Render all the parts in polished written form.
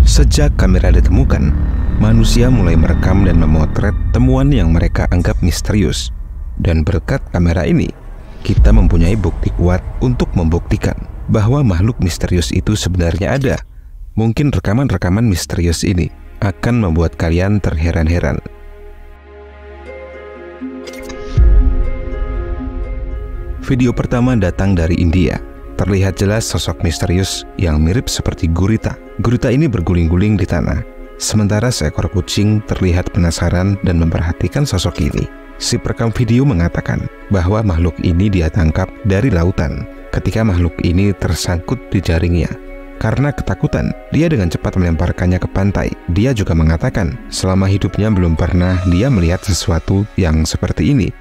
Sejak kamera ditemukan, manusia mulai merekam dan memotret temuan yang mereka anggap misterius. Dan berkat kamera ini, kita mempunyai bukti kuat untuk membuktikan bahwa makhluk misterius itu sebenarnya ada. Mungkin rekaman-rekaman misterius ini akan membuat kalian terheran-heran. Video pertama datang dari India. Terlihat jelas sosok misterius yang mirip seperti gurita. Gurita ini berguling-guling di tanah. Sementara seekor kucing terlihat penasaran dan memperhatikan sosok ini. Si perekam video mengatakan bahwa makhluk ini dia tangkap dari lautan ketika makhluk ini tersangkut di jaringnya. Karena ketakutan, dia dengan cepat melemparkannya ke pantai. Dia juga mengatakan selama hidupnya belum pernah dia melihat sesuatu yang seperti ini.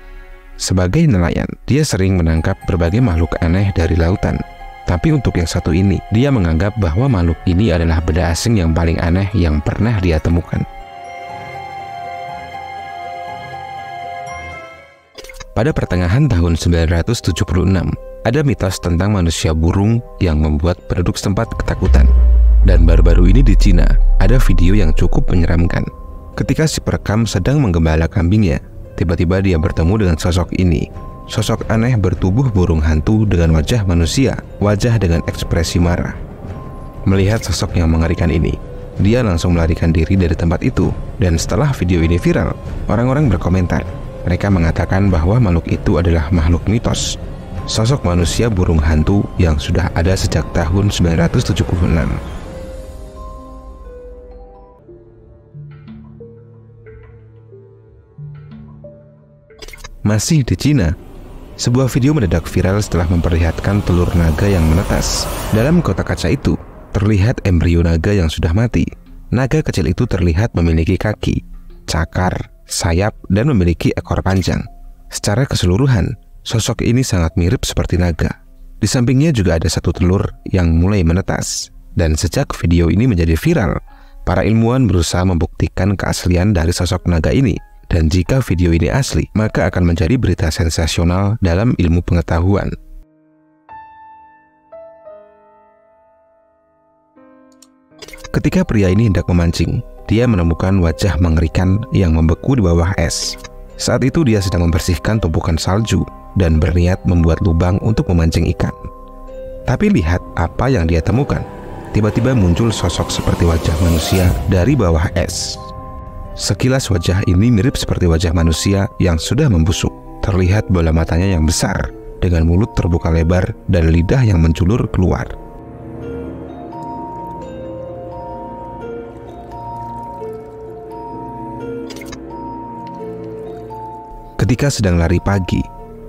Sebagai nelayan, dia sering menangkap berbagai makhluk aneh dari lautan. Tapi untuk yang satu ini, dia menganggap bahwa makhluk ini adalah benda asing yang paling aneh yang pernah dia temukan. Pada pertengahan tahun 976, ada mitos tentang manusia burung yang membuat penduduk setempat ketakutan. Dan baru-baru ini di Cina, ada video yang cukup menyeramkan. Ketika si perekam sedang menggembala kambingnya, tiba-tiba dia bertemu dengan sosok ini. Sosok aneh bertubuh burung hantu dengan wajah manusia, wajah dengan ekspresi marah. Melihat sosok yang mengerikan ini, dia langsung melarikan diri dari tempat itu. Dan setelah video ini viral, orang-orang berkomentar. Mereka mengatakan bahwa makhluk itu adalah makhluk mitos. Sosok manusia burung hantu yang sudah ada sejak tahun 976. Masih di Cina, sebuah video mendadak viral setelah memperlihatkan telur naga yang menetas. Dalam kotak kaca itu, terlihat embrio naga yang sudah mati. Naga kecil itu terlihat memiliki kaki, cakar, sayap, dan memiliki ekor panjang. Secara keseluruhan, sosok ini sangat mirip seperti naga. Di sampingnya juga ada satu telur yang mulai menetas. Dan sejak video ini menjadi viral, para ilmuwan berusaha membuktikan keaslian dari sosok naga ini. Dan jika video ini asli, maka akan menjadi berita sensasional dalam ilmu pengetahuan. Ketika pria ini hendak memancing, dia menemukan wajah mengerikan yang membeku di bawah es. Saat itu dia sedang membersihkan tumpukan salju dan berniat membuat lubang untuk memancing ikan. Tapi lihat apa yang dia temukan. Tiba-tiba muncul sosok seperti wajah manusia dari bawah es. Sekilas wajah ini mirip seperti wajah manusia yang sudah membusuk. Terlihat bola matanya yang besar, dengan mulut terbuka lebar dan lidah yang menjulur keluar. Ketika sedang lari pagi,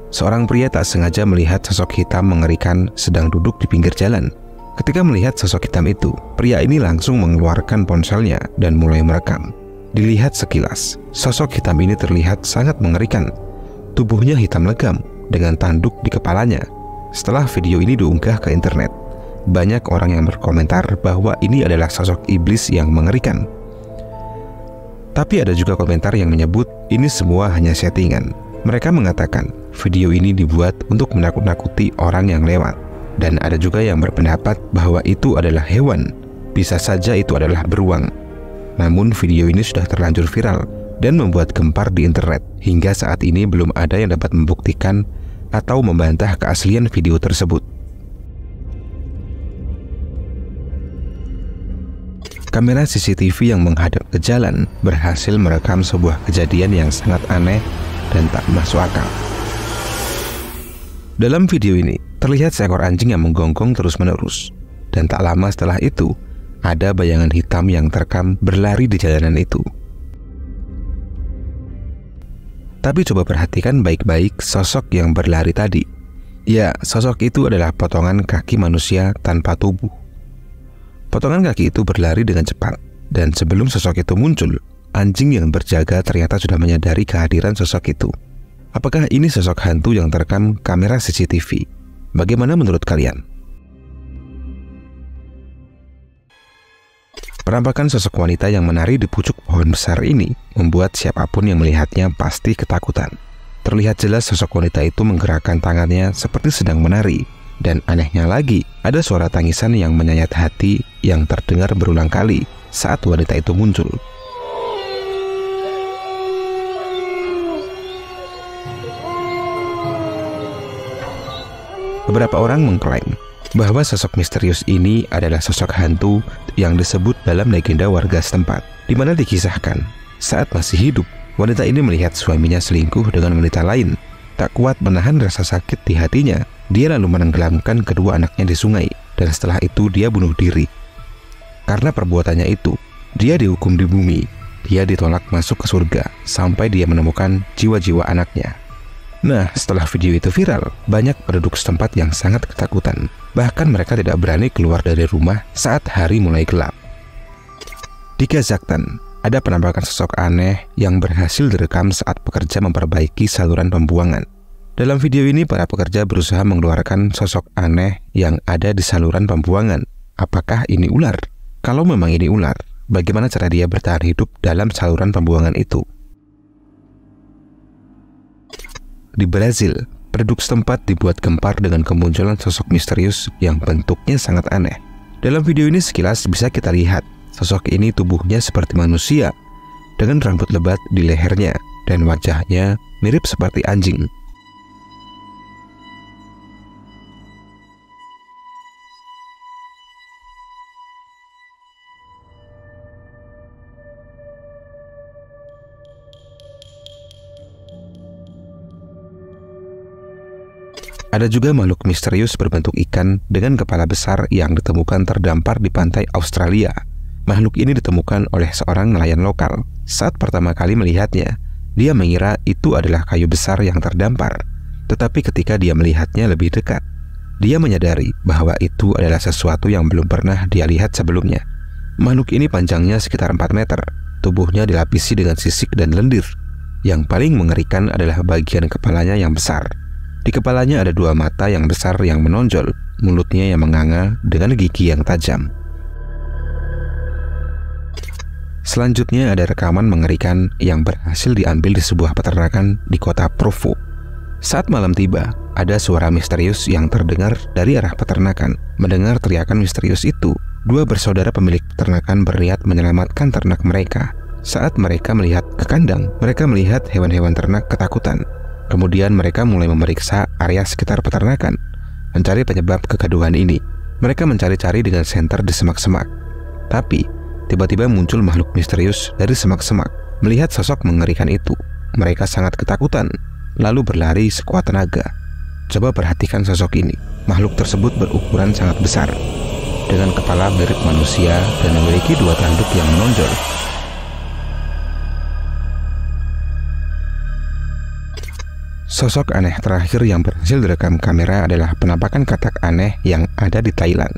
seorang pria tak sengaja melihat sosok hitam mengerikan sedang duduk di pinggir jalan. Ketika melihat sosok hitam itu, pria ini langsung mengeluarkan ponselnya dan mulai merekam. Dilihat sekilas, sosok hitam ini terlihat sangat mengerikan. Tubuhnya hitam legam dengan tanduk di kepalanya. Setelah video ini diunggah ke internet, banyak orang yang berkomentar bahwa ini adalah sosok iblis yang mengerikan. Tapi ada juga komentar yang menyebut ini semua hanya settingan. Mereka mengatakan video ini dibuat untuk menakut-nakuti orang yang lewat. Dan ada juga yang berpendapat bahwa itu adalah hewan. Bisa saja itu adalah beruang. Namun video ini sudah terlanjur viral dan membuat gempar di internet. Hingga saat ini belum ada yang dapat membuktikan atau membantah keaslian video tersebut. Kamera CCTV yang menghadap ke jalan berhasil merekam sebuah kejadian yang sangat aneh dan tak masuk akal. Dalam video ini, terlihat seekor anjing yang menggonggong terus-menerus. Dan tak lama setelah itu, ada bayangan hitam yang terekam berlari di jalanan itu. Tapi coba perhatikan baik-baik sosok yang berlari tadi. Ya, sosok itu adalah potongan kaki manusia tanpa tubuh. Potongan kaki itu berlari dengan cepat. Dan sebelum sosok itu muncul, anjing yang berjaga ternyata sudah menyadari kehadiran sosok itu. Apakah ini sosok hantu yang terekam kamera CCTV? Bagaimana menurut kalian? Penampakan sosok wanita yang menari di pucuk pohon besar ini membuat siapapun yang melihatnya pasti ketakutan. Terlihat jelas sosok wanita itu menggerakkan tangannya seperti sedang menari. Dan anehnya lagi, ada suara tangisan yang menyayat hati yang terdengar berulang kali. saat wanita itu muncul. Beberapa orang mengklaim bahwa sosok misterius ini adalah sosok hantu yang disebut dalam legenda warga setempat, di mana dikisahkan saat masih hidup, wanita ini melihat suaminya selingkuh dengan wanita lain. Tak kuat menahan rasa sakit di hatinya, dia lalu menenggelamkan kedua anaknya di sungai, dan setelah itu dia bunuh diri. Karena perbuatannya itu, dia dihukum di bumi. Dia ditolak masuk ke surga sampai dia menemukan jiwa-jiwa anaknya. Nah, setelah video itu viral, banyak penduduk setempat yang sangat ketakutan. Bahkan mereka tidak berani keluar dari rumah saat hari mulai gelap. Di Kazakhstan, ada penampakan sosok aneh yang berhasil direkam saat pekerja memperbaiki saluran pembuangan. Dalam video ini, para pekerja berusaha mengeluarkan sosok aneh yang ada di saluran pembuangan. Apakah ini ular? Kalau memang ini ular, bagaimana cara dia bertahan hidup dalam saluran pembuangan itu? Di Brazil, penduduk setempat dibuat gempar dengan kemunculan sosok misterius yang bentuknya sangat aneh. Dalam video ini sekilas bisa kita lihat, sosok ini tubuhnya seperti manusia, dengan rambut lebat di lehernya, dan wajahnya mirip seperti anjing. Ada juga makhluk misterius berbentuk ikan dengan kepala besar yang ditemukan terdampar di pantai Australia. Makhluk ini ditemukan oleh seorang nelayan lokal. Saat pertama kali melihatnya, dia mengira itu adalah kayu besar yang terdampar. Tetapi ketika dia melihatnya lebih dekat, dia menyadari bahwa itu adalah sesuatu yang belum pernah dia lihat sebelumnya. Makhluk ini panjangnya sekitar 4 meter. Tubuhnya dilapisi dengan sisik dan lendir. Yang paling mengerikan adalah bagian kepalanya yang besar. Di kepalanya ada 2 mata yang besar yang menonjol, mulutnya yang menganga dengan gigi yang tajam. Selanjutnya ada rekaman mengerikan yang berhasil diambil di sebuah peternakan di kota Provo. Saat malam tiba, ada suara misterius yang terdengar dari arah peternakan. Mendengar teriakan misterius itu, 2 bersaudara pemilik peternakan berniat menyelamatkan ternak mereka. Saat mereka melihat ke kandang, mereka melihat hewan-hewan ternak ketakutan. Kemudian mereka mulai memeriksa area sekitar peternakan, mencari penyebab kegaduhan ini. Mereka mencari-cari dengan senter di semak-semak. Tapi, tiba-tiba muncul makhluk misterius dari semak-semak. Melihat sosok mengerikan itu, mereka sangat ketakutan, lalu berlari sekuat tenaga. Coba perhatikan sosok ini. Makhluk tersebut berukuran sangat besar, dengan kepala mirip manusia dan memiliki 2 tanduk yang menonjol. Sosok aneh terakhir yang berhasil direkam kamera adalah penampakan katak aneh yang ada di Thailand.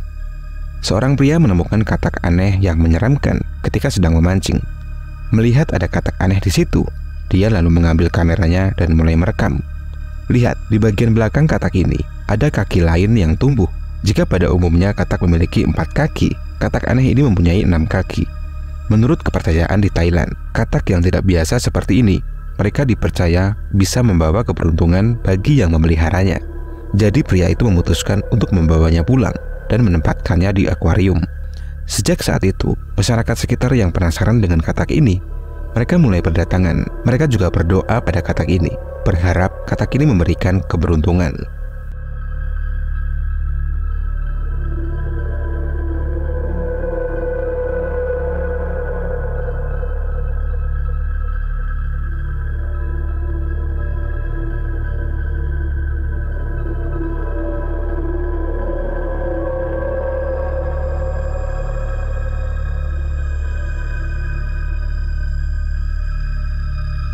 Seorang pria menemukan katak aneh yang menyeramkan ketika sedang memancing. Melihat ada katak aneh di situ, dia lalu mengambil kameranya dan mulai merekam. Lihat, di bagian belakang katak ini ada kaki lain yang tumbuh. Jika pada umumnya katak memiliki 4 kaki, katak aneh ini mempunyai 6 kaki. Menurut kepercayaan di Thailand, katak yang tidak biasa seperti ini mereka dipercaya bisa membawa keberuntungan bagi yang memeliharanya. Jadi pria itu memutuskan untuk membawanya pulang dan menempatkannya di akuarium. Sejak saat itu, masyarakat sekitar yang penasaran dengan katak ini, mereka mulai berdatangan. Mereka juga berdoa pada katak ini, berharap katak ini memberikan keberuntungan.